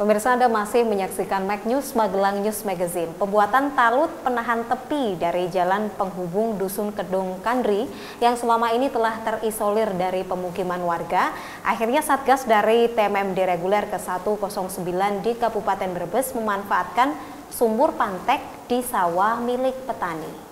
Pemirsa, Anda masih menyaksikan Mac News Magelang News Magazine. Pembuatan talut penahan tepi dari jalan penghubung Dusun Kedung Kandri yang selama ini telah terisolir dari pemukiman warga, akhirnya Satgas dari TMMD Reguler ke-109 di Kabupaten Brebes memanfaatkan sumur pantek di sawah milik petani.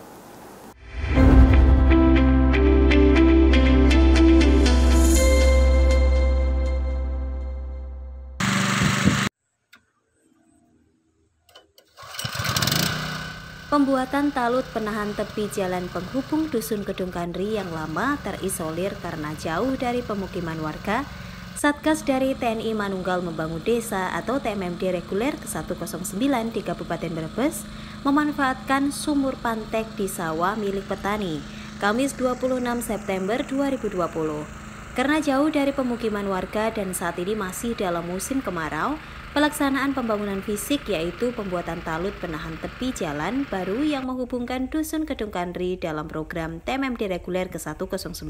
Pembuatan talut penahan tepi jalan penghubung Dusun Kedung Kandri yang lama terisolir karena jauh dari pemukiman warga, Satgas dari TNI Manunggal Membangun Desa atau TMMD Reguler ke-109 di Kabupaten Brebes memanfaatkan sumur pantek di sawah milik petani, Kamis 26 September 2020. Karena jauh dari pemukiman warga dan saat ini masih dalam musim kemarau, pelaksanaan pembangunan fisik yaitu pembuatan talut penahan tepi jalan baru yang menghubungkan Dusun Kedung Kandri dalam program TMMD Reguler ke-109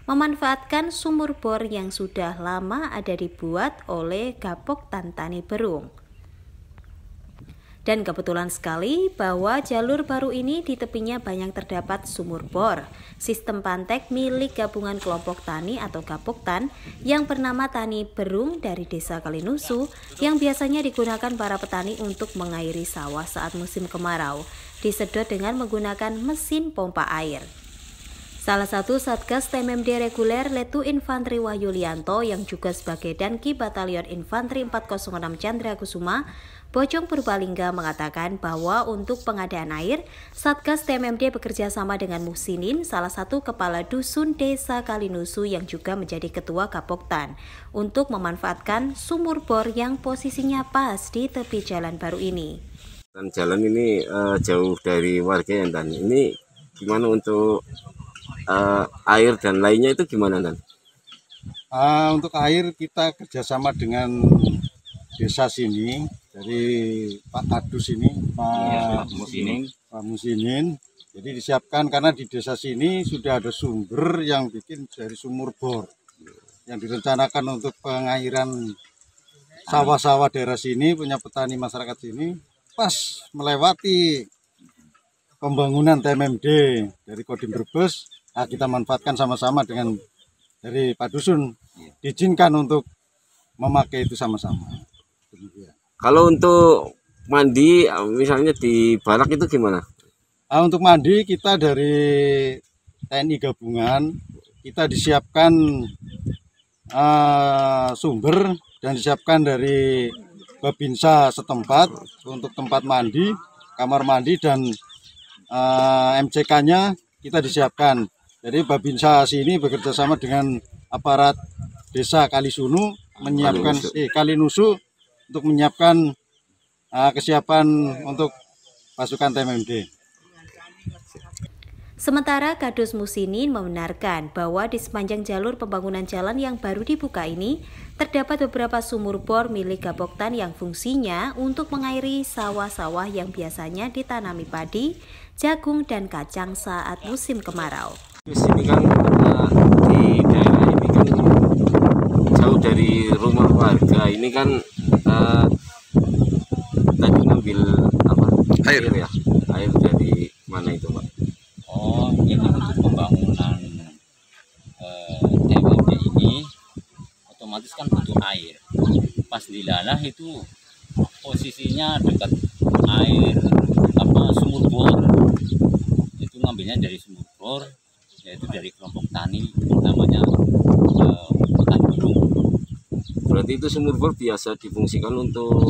memanfaatkan sumur bor yang sudah lama ada dibuat oleh Gapok Tantani Berung. Dan kebetulan sekali bahwa jalur baru ini di tepinya banyak terdapat sumur bor, sistem pantek milik gabungan kelompok tani atau Gapoktan yang bernama Tani Berung dari Desa Kalinusu yang biasanya digunakan para petani untuk mengairi sawah saat musim kemarau, disedot dengan menggunakan mesin pompa air. Salah satu Satgas TMMD Reguler Letu Infantri Wahyulianto yang juga sebagai Danki Batalion Infantri 406 Chandra Kusuma, Bojong Purbalingga mengatakan bahwa untuk pengadaan air, Satgas TMMD bekerja sama dengan Muhsinin, salah satu kepala dusun Desa Kalinusu yang juga menjadi ketua Gapoktan, untuk memanfaatkan sumur bor yang posisinya pas di tepi jalan baru ini. Dan jalan ini jauh dari warga ya, Dan. Ini gimana untuk air dan lainnya itu gimana, Dan? Untuk air kita kerjasama dengan desa sini dari Pak Kadus ini, Pak Musinin. Jadi disiapkan karena di desa sini sudah ada sumber yang bikin dari sumur bor yang direncanakan untuk pengairan sawah-sawah daerah sini, punya petani masyarakat sini, pas melewati pembangunan TMMD dari Kodim Brebes. Kita manfaatkan sama-sama dengan dari Pak Dusun, diizinkan untuk memakai itu sama-sama. Kalau untuk mandi, misalnya di barak itu gimana? Untuk mandi kita dari TNI gabungan, kita disiapkan sumber dan disiapkan dari Babinsa setempat untuk tempat mandi, kamar mandi dan MCK-nya kita disiapkan. Jadi Babinsa sini bekerja sama dengan aparat desa Kalisunu menyiapkan Kalinusu untuk menyiapkan kesiapan untuk pasukan TMMD. Sementara Kadus Musinin membenarkan bahwa di sepanjang jalur pembangunan jalan yang baru dibuka ini terdapat beberapa sumur bor milik Gapoktan yang fungsinya untuk mengairi sawah-sawah yang biasanya ditanami padi, jagung, dan kacang saat musim kemarau. Di sini kan di daerah ini kan jauh dari rumah warga. Ini kan tadi ngambil apa? Air ya? Air dari mana itu, Pak? Oh, ini untuk pembangunan TMMD ini otomatis kan butuh air. Pas dilalah itu posisinya dekat air sumur bor. Itu ngambilnya dari sumur bor, yaitu dari kelompok tani namanya Tani Berung. Berarti itu sumur bor biasa difungsikan untuk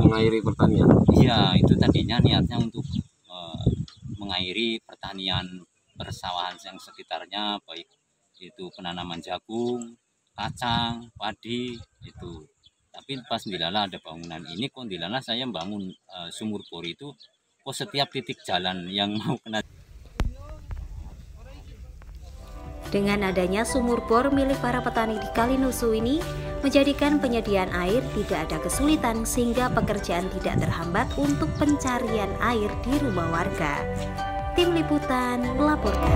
mengairi pertanian? Iya, itu tadinya niatnya untuk mengairi pertanian persawahan yang sekitarnya, baik itu penanaman jagung, kacang, padi itu. Tapi pas dilala ada bangunan ini, kok dilala saya bangun sumur bor itu, kok setiap titik jalan yang mau kena. Dengan adanya sumur bor milik para petani di Kalinusu ini, menjadikan penyediaan air tidak ada kesulitan sehingga pekerjaan tidak terhambat untuk pencarian air di rumah warga. Tim Liputan melaporkan.